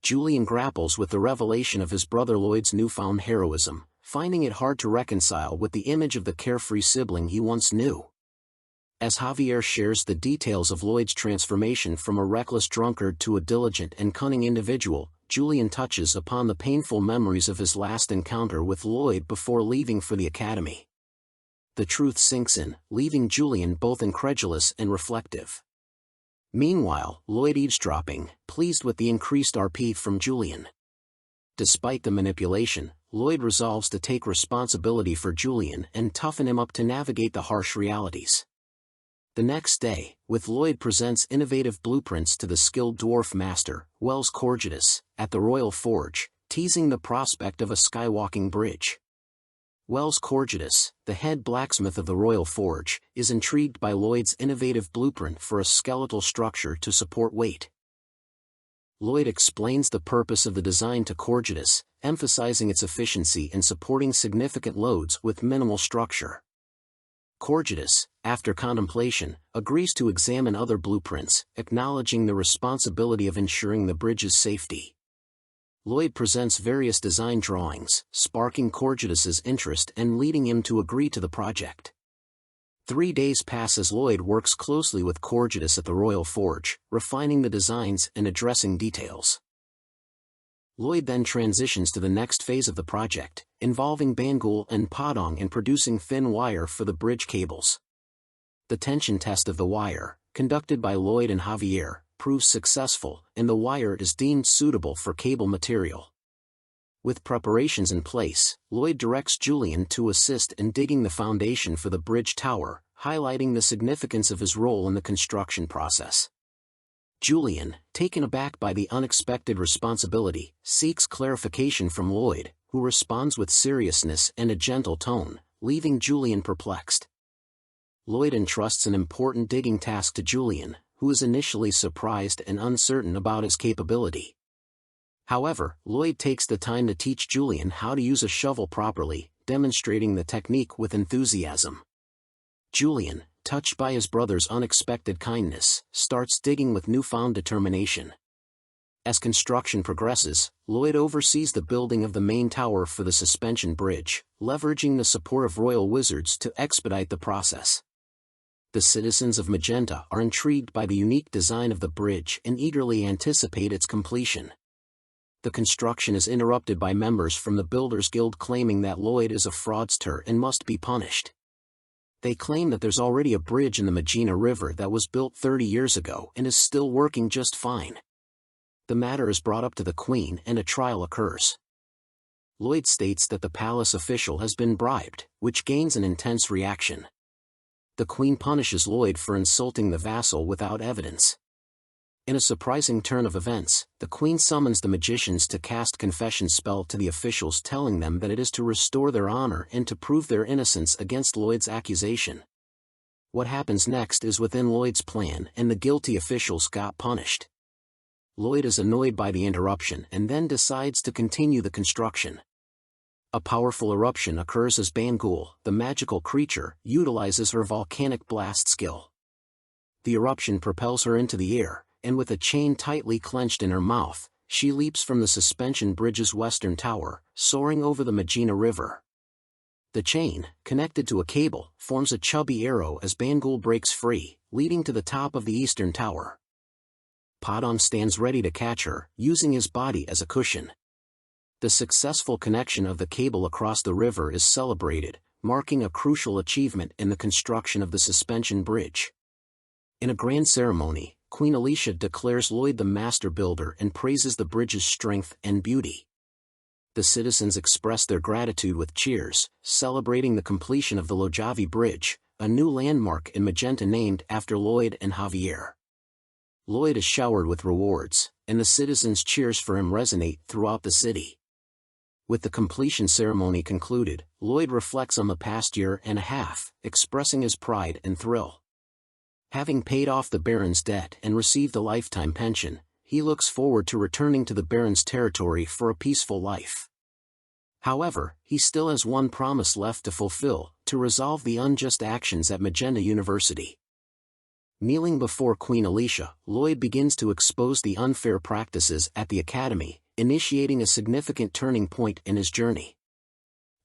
Julian grapples with the revelation of his brother Lloyd's newfound heroism, finding it hard to reconcile with the image of the carefree sibling he once knew. As Javier shares the details of Lloyd's transformation from a reckless drunkard to a diligent and cunning individual, Julian touches upon the painful memories of his last encounter with Lloyd before leaving for the academy. The truth sinks in, leaving Julian both incredulous and reflective. Meanwhile, Lloyd eavesdropping, pleased with the increased RP from Julian. Despite the manipulation, Lloyd resolves to take responsibility for Julian and toughen him up to navigate the harsh realities. The next day, with Lloyd presents innovative blueprints to the skilled dwarf master, Wells Corgitus, at the Royal Forge, teasing the prospect of a skywalking bridge. Wells Corgitus, the head blacksmith of the Royal Forge, is intrigued by Lloyd's innovative blueprint for a skeletal structure to support weight. Lloyd explains the purpose of the design to Corgitus, emphasizing its efficiency in supporting significant loads with minimal structure. Corgitus, after contemplation, agrees to examine other blueprints, acknowledging the responsibility of ensuring the bridge's safety. Lloyd presents various design drawings, sparking Corgitus's interest and leading him to agree to the project. 3 days pass as Lloyd works closely with Corgitus at the Royal Forge, refining the designs and addressing details. Lloyd then transitions to the next phase of the project, involving Bangul and Padang in producing thin wire for the bridge cables. The tension test of the wire, conducted by Lloyd and Javier, proves successful, and the wire is deemed suitable for cable material. With preparations in place, Lloyd directs Julian to assist in digging the foundation for the bridge tower, highlighting the significance of his role in the construction process. Julian, taken aback by the unexpected responsibility, seeks clarification from Lloyd, who responds with seriousness and a gentle tone, leaving Julian perplexed. Lloyd entrusts an important digging task to Julian, who is initially surprised and uncertain about his capability. However, Lloyd takes the time to teach Julian how to use a shovel properly, demonstrating the technique with enthusiasm. Julian, touched by his brother's unexpected kindness, starts digging with newfound determination. As construction progresses, Lloyd oversees the building of the main tower for the suspension bridge, leveraging the support of royal wizards to expedite the process. The citizens of Magenta are intrigued by the unique design of the bridge and eagerly anticipate its completion. The construction is interrupted by members from the Builders Guild claiming that Lloyd is a fraudster and must be punished. They claim that there's already a bridge in the Magina River that was built 30 years ago and is still working just fine. The matter is brought up to the Queen and a trial occurs. Lloyd states that the palace official has been bribed, which gains an intense reaction. The Queen punishes Lloyd for insulting the vassal without evidence. In a surprising turn of events, the Queen summons the magicians to cast confession spell to the officials, telling them that it is to restore their honor and to prove their innocence against Lloyd's accusation. What happens next is within Lloyd's plan, and the guilty officials got punished. Lloyd is annoyed by the interruption and then decides to continue the construction. A powerful eruption occurs as Bangul, the magical creature, utilizes her volcanic blast skill. The eruption propels her into the air, and with a chain tightly clenched in her mouth, she leaps from the suspension bridge's western tower, soaring over the Magina River. The chain, connected to a cable, forms a chubby arrow as Bangul breaks free, leading to the top of the eastern tower. Padang stands ready to catch her, using his body as a cushion. The successful connection of the cable across the river is celebrated, marking a crucial achievement in the construction of the suspension bridge. In a grand ceremony, Queen Alicia declares Lloyd the master builder and praises the bridge's strength and beauty. The citizens express their gratitude with cheers, celebrating the completion of the Lojavi Bridge, a new landmark in Magenta named after Lloyd and Javier. Lloyd is showered with rewards, and the citizens' cheers for him resonate throughout the city. With the completion ceremony concluded, Lloyd reflects on the past year and a half, expressing his pride and thrill. Having paid off the Baron's debt and received a lifetime pension, he looks forward to returning to the Baron's territory for a peaceful life. However, he still has one promise left to fulfill, to resolve the unjust actions at Magenta University. Kneeling before Queen Alicia, Lloyd begins to expose the unfair practices at the Academy, initiating a significant turning point in his journey.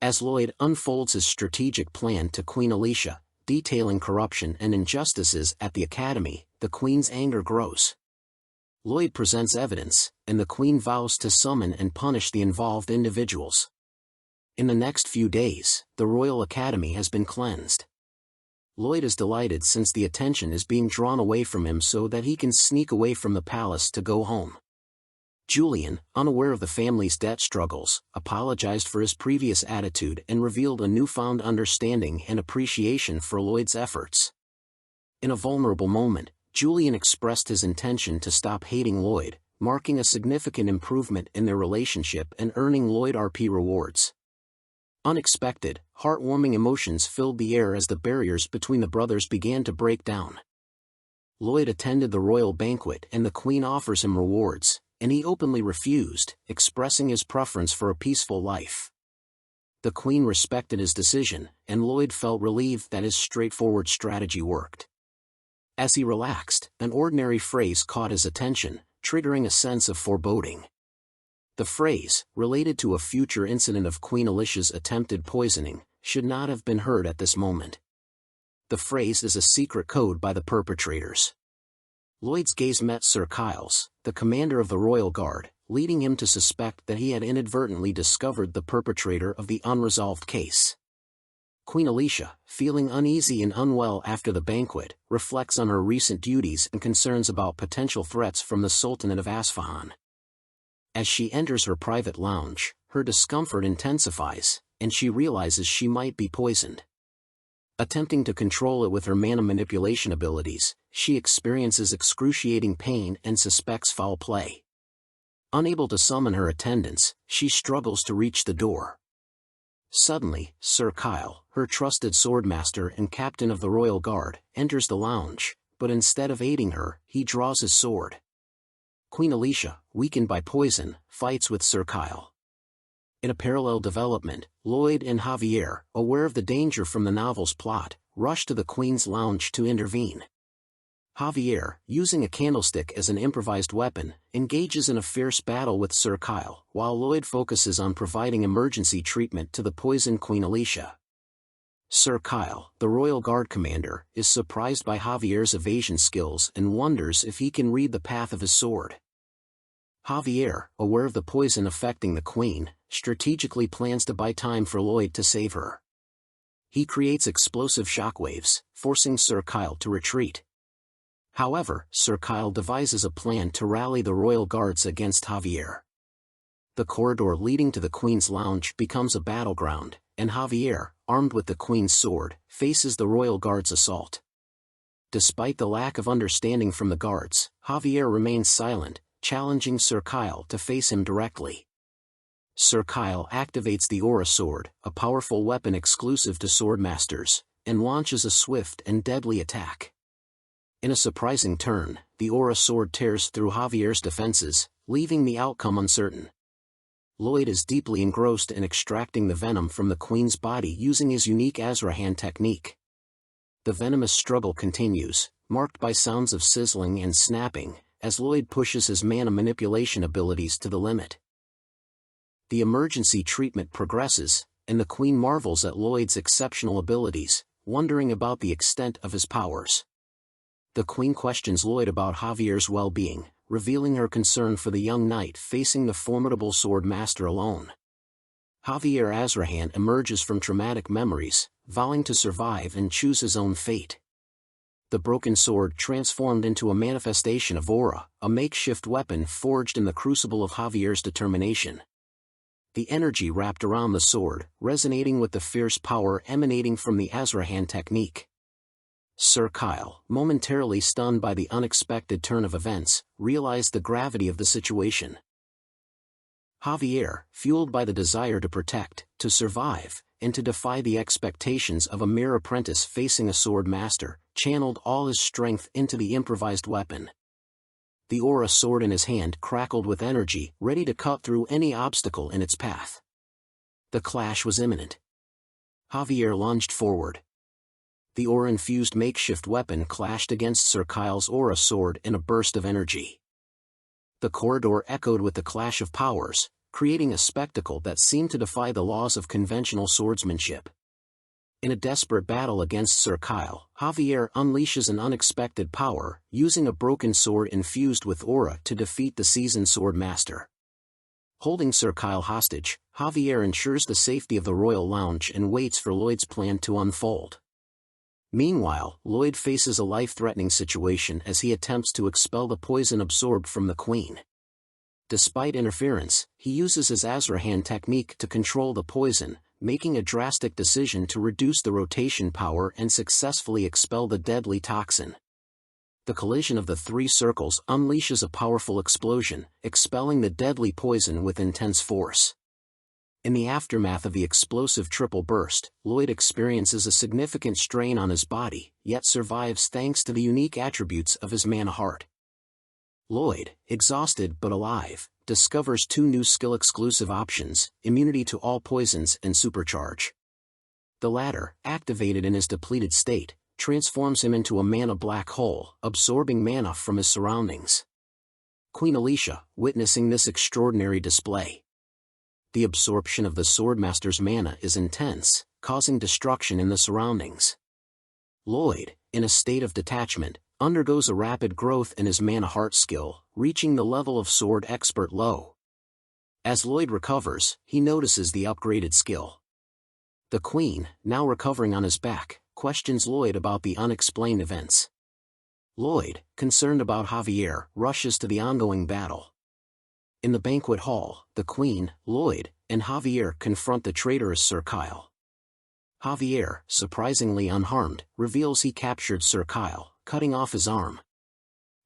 As Lloyd unfolds his strategic plan to Queen Alicia, detailing corruption and injustices at the Academy, the Queen's anger grows. Lloyd presents evidence, and the Queen vows to summon and punish the involved individuals. In the next few days, the Royal Academy has been cleansed. Lloyd is delighted since the attention is being drawn away from him so that he can sneak away from the palace to go home. Julian, unaware of the family's debt struggles, apologized for his previous attitude and revealed a newfound understanding and appreciation for Lloyd's efforts. In a vulnerable moment, Julian expressed his intention to stop hating Lloyd, marking a significant improvement in their relationship and earning Lloyd RP rewards. Unexpected, heartwarming emotions filled the air as the barriers between the brothers began to break down. Lloyd attended the royal banquet and the Queen offers him rewards, and he openly refused, expressing his preference for a peaceful life. The Queen respected his decision, and Lloyd felt relieved that his straightforward strategy worked. As he relaxed, an ordinary phrase caught his attention, triggering a sense of foreboding. The phrase, related to a future incident of Queen Alicia's attempted poisoning, should not have been heard at this moment. The phrase is a secret code by the perpetrators. Lloyd's gaze met Sir Kyle's, the commander of the Royal Guard, leading him to suspect that he had inadvertently discovered the perpetrator of the unresolved case. Queen Alicia, feeling uneasy and unwell after the banquet, reflects on her recent duties and concerns about potential threats from the Sultanate of Isfahan. As she enters her private lounge, her discomfort intensifies, and she realizes she might be poisoned. Attempting to control it with her mana manipulation abilities, she experiences excruciating pain and suspects foul play. Unable to summon her attendants, she struggles to reach the door. Suddenly, Sir Kyle, her trusted swordmaster and captain of the Royal Guard, enters the lounge, but instead of aiding her, he draws his sword. Queen Alicia, weakened by poison, fights with Sir Kyle. In a parallel development, Lloyd and Javier, aware of the danger from the novel's plot, rush to the Queen's lounge to intervene. Javier, using a candlestick as an improvised weapon, engages in a fierce battle with Sir Kyle, while Lloyd focuses on providing emergency treatment to the poisoned Queen Alicia. Sir Kyle, the Royal Guard commander, is surprised by Javier's evasion skills and wonders if he can read the path of his sword. Javier, aware of the poison affecting the Queen, strategically plans to buy time for Lloyd to save her. He creates explosive shockwaves, forcing Sir Kyle to retreat. However, Sir Kyle devises a plan to rally the Royal Guards against Javier. The corridor leading to the Queen's lounge becomes a battleground, and Javier, armed with the Queen's sword, faces the Royal Guard's assault. Despite the lack of understanding from the guards, Javier remains silent, challenging Sir Kyle to face him directly. Sir Kyle activates the Aura Sword, a powerful weapon exclusive to swordmasters, and launches a swift and deadly attack. In a surprising turn, the Aura Sword tears through Javier's defenses, leaving the outcome uncertain. Lloyd is deeply engrossed in extracting the venom from the Queen's body using his unique Azrahan technique. The venomous struggle continues, marked by sounds of sizzling and snapping, as Lloyd pushes his mana manipulation abilities to the limit. The emergency treatment progresses, and the Queen marvels at Lloyd's exceptional abilities, wondering about the extent of his powers. The Queen questions Lloyd about Javier's well-being, revealing her concern for the young knight facing the formidable sword master alone. Javier Azrahan emerges from traumatic memories, vowing to survive and choose his own fate. The broken sword transformed into a manifestation of aura, a makeshift weapon forged in the crucible of Javier's determination. The energy wrapped around the sword, resonating with the fierce power emanating from the Azrahan technique. Sir Kyle, momentarily stunned by the unexpected turn of events, realized the gravity of the situation. Javier, fueled by the desire to protect, to survive, and to defy the expectations of a mere apprentice facing a sword master, channeled all his strength into the improvised weapon. The Aura Sword in his hand crackled with energy, ready to cut through any obstacle in its path. The clash was imminent. Javier lunged forward. The aura-infused makeshift weapon clashed against Sir Kyle's aura sword in a burst of energy. The corridor echoed with the clash of powers, creating a spectacle that seemed to defy the laws of conventional swordsmanship. In a desperate battle against Sir Kyle, Javier unleashes an unexpected power, using a broken sword infused with aura to defeat the seasoned sword master. Holding Sir Kyle hostage, Javier ensures the safety of the royal lounge and waits for Lloyd's plan to unfold. Meanwhile, Lloyd faces a life-threatening situation as he attempts to expel the poison absorbed from the Queen. Despite interference, he uses his Azrahan technique to control the poison, making a drastic decision to reduce the rotation power and successfully expel the deadly toxin. The collision of the three circles unleashes a powerful explosion, expelling the deadly poison with intense force. In the aftermath of the explosive triple burst, Lloyd experiences a significant strain on his body, yet survives thanks to the unique attributes of his mana heart. Lloyd, exhausted but alive, discovers two new skill-exclusive options, immunity to all poisons and supercharge. The latter, activated in his depleted state, transforms him into a mana black hole, absorbing mana from his surroundings. Queen Alicia, witnessing this extraordinary display. The absorption of the Swordmaster's mana is intense, causing destruction in the surroundings. Lloyd, in a state of detachment, undergoes a rapid growth in his mana heart skill, reaching the level of Sword Expert low. As Lloyd recovers, he notices the upgraded skill. The Queen, now recovering on his back, questions Lloyd about the unexplained events. Lloyd, concerned about Javier, rushes to the ongoing battle. In the banquet hall, the Queen, Lloyd, and Javier confront the traitorous Sir Kyle. Javier, surprisingly unharmed, reveals he captured Sir Kyle, cutting off his arm.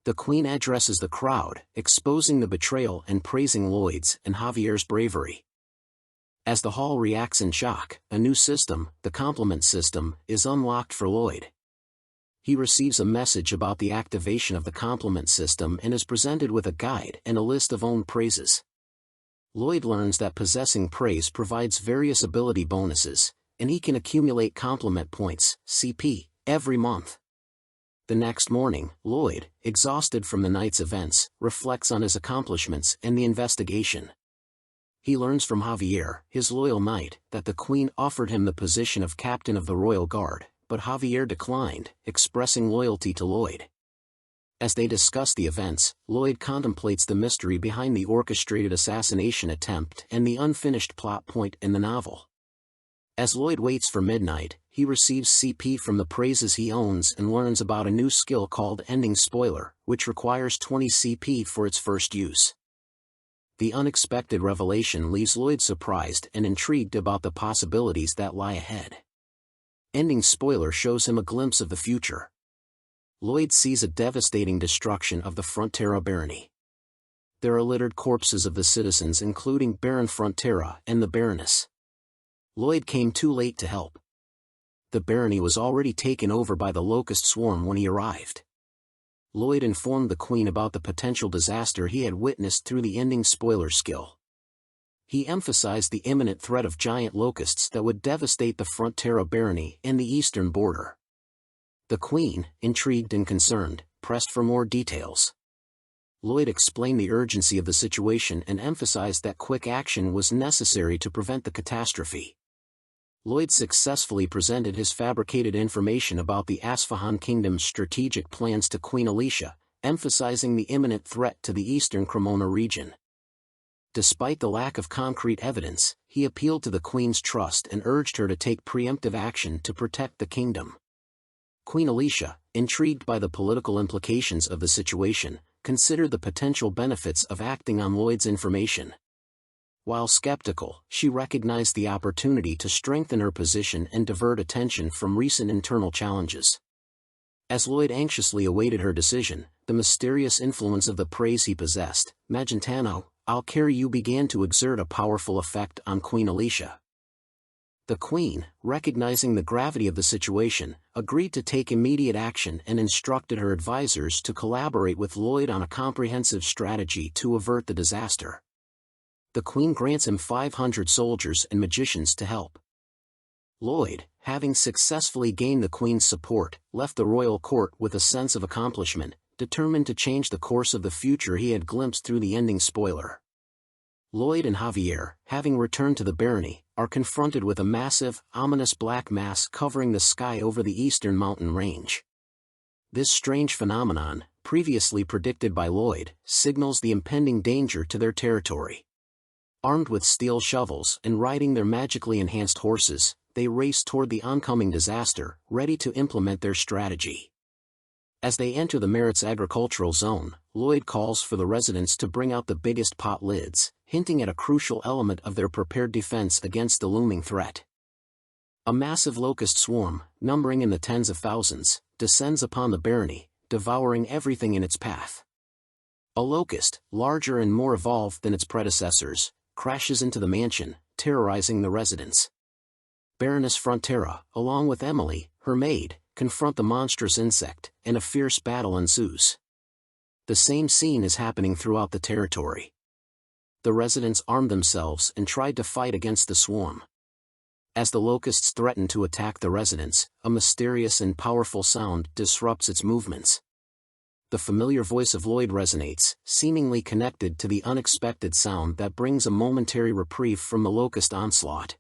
The Queen addresses the crowd, exposing the betrayal and praising Lloyd's and Javier's bravery. As the hall reacts in shock, a new system, the complement system, is unlocked for Lloyd. He receives a message about the activation of the complement system and is presented with a guide and a list of own praises. Lloyd learns that possessing praise provides various ability bonuses, and he can accumulate complement points, CP, every month. The next morning, Lloyd, exhausted from the night's events, reflects on his accomplishments and the investigation. He learns from Javier, his loyal knight, that the Queen offered him the position of captain of the Royal Guard, but Javier declined, expressing loyalty to Lloyd. As they discuss the events, Lloyd contemplates the mystery behind the orchestrated assassination attempt and the unfinished plot point in the novel. As Lloyd waits for midnight, he receives CP from the praises he owns and learns about a new skill called Ending Spoiler, which requires 20 CP for its first use. The unexpected revelation leaves Lloyd surprised and intrigued about the possibilities that lie ahead. Ending Spoiler shows him a glimpse of the future. Lloyd sees a devastating destruction of the Frontera barony. There are littered corpses of the citizens including Baron Frontera and the Baroness. Lloyd came too late to help. The barony was already taken over by the Locust swarm when he arrived. Lloyd informed the Queen about the potential disaster he had witnessed through the Ending Spoiler skill. He emphasized the imminent threat of giant locusts that would devastate the Frontera barony and the eastern border. The Queen, intrigued and concerned, pressed for more details. Lloyd explained the urgency of the situation and emphasized that quick action was necessary to prevent the catastrophe. Lloyd successfully presented his fabricated information about the Asfahan Kingdom's strategic plans to Queen Alicia, emphasizing the imminent threat to the eastern Cremona region. Despite the lack of concrete evidence, he appealed to the Queen's trust and urged her to take preemptive action to protect the kingdom. Queen Alicia, intrigued by the political implications of the situation, considered the potential benefits of acting on Lloyd's information. While skeptical, she recognized the opportunity to strengthen her position and divert attention from recent internal challenges. As Lloyd anxiously awaited her decision, the mysterious influence of the praise he possessed, Magentano, I'll carry you, began to exert a powerful effect on Queen Alicia. The Queen, recognizing the gravity of the situation, agreed to take immediate action and instructed her advisors to collaborate with Lloyd on a comprehensive strategy to avert the disaster. The Queen grants him 500 soldiers and magicians to help. Lloyd, having successfully gained the Queen's support, left the royal court with a sense of accomplishment, determined to change the course of the future he had glimpsed through the ending spoiler. Lloyd and Javier, having returned to the barony, are confronted with a massive, ominous black mass covering the sky over the eastern mountain range. This strange phenomenon, previously predicted by Lloyd, signals the impending danger to their territory. Armed with steel shovels and riding their magically enhanced horses, they race toward the oncoming disaster, ready to implement their strategy. As they enter the Merit's agricultural zone, Lloyd calls for the residents to bring out the biggest pot lids, hinting at a crucial element of their prepared defense against the looming threat. A massive locust swarm, numbering in the tens of thousands, descends upon the barony, devouring everything in its path. A locust, larger and more evolved than its predecessors, crashes into the mansion, terrorizing the residents. Baroness Frontera, along with Emily, her maid, confront the monstrous insect, and a fierce battle ensues. The same scene is happening throughout the territory. The residents armed themselves and tried to fight against the swarm. As the locusts threaten to attack the residents, a mysterious and powerful sound disrupts its movements. The familiar voice of Lloyd resonates, seemingly connected to the unexpected sound that brings a momentary reprieve from the locust onslaught.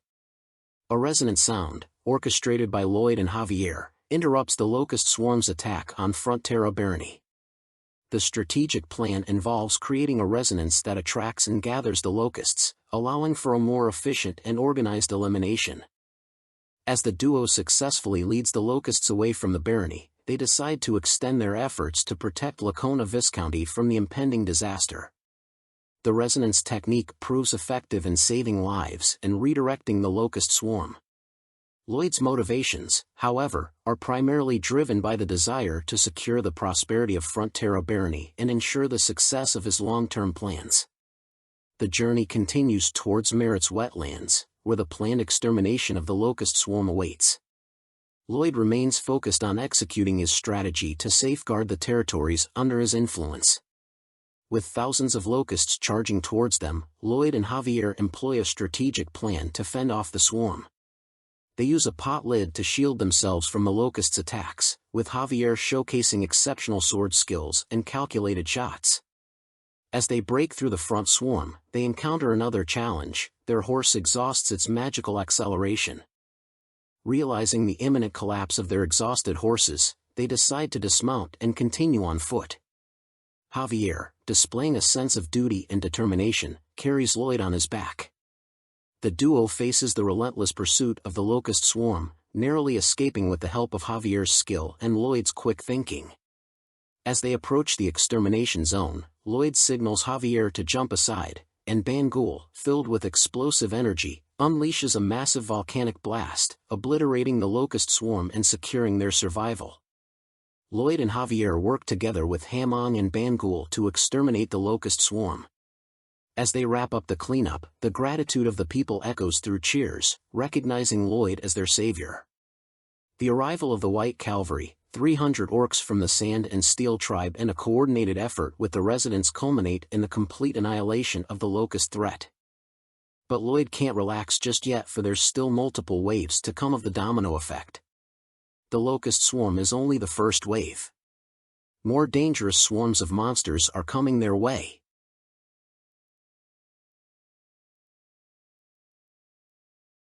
A resonant sound, orchestrated by Lloyd and Javier, interrupts the locust swarm's attack on Frontera Barony. The strategic plan involves creating a resonance that attracts and gathers the locusts, allowing for a more efficient and organized elimination. As the duo successfully leads the locusts away from the barony, they decide to extend their efforts to protect Lacona Viscounty from the impending disaster. The resonance technique proves effective in saving lives and redirecting the locust swarm. Lloyd's motivations, however, are primarily driven by the desire to secure the prosperity of Frontera Barony and ensure the success of his long-term plans. The journey continues towards Merit's wetlands, where the planned extermination of the locust swarm awaits. Lloyd remains focused on executing his strategy to safeguard the territories under his influence. With thousands of locusts charging towards them, Lloyd and Javier employ a strategic plan to fend off the swarm. They use a pot lid to shield themselves from the locusts' attacks, with Javier showcasing exceptional sword skills and calculated shots. As they break through the front swarm, they encounter another challenge: their horse exhausts its magical acceleration. Realizing the imminent collapse of their exhausted horses, they decide to dismount and continue on foot. Javier, displaying a sense of duty and determination, carries Lloyd on his back. The duo faces the relentless pursuit of the locust swarm, narrowly escaping with the help of Javier's skill and Lloyd's quick thinking. As they approach the extermination zone, Lloyd signals Javier to jump aside, and Bangul, filled with explosive energy, unleashes a massive volcanic blast, obliterating the locust swarm and securing their survival. Lloyd and Javier work together with Hamong and Bangul to exterminate the locust swarm. As they wrap up the cleanup, the gratitude of the people echoes through cheers, recognizing Lloyd as their savior. The arrival of the White Cavalry, 300 orcs from the Sand and Steel tribe, and a coordinated effort with the residents culminate in the complete annihilation of the locust threat. But Lloyd can't relax just yet, for there's still multiple waves to come of the domino effect. The locust swarm is only the first wave. More dangerous swarms of monsters are coming their way.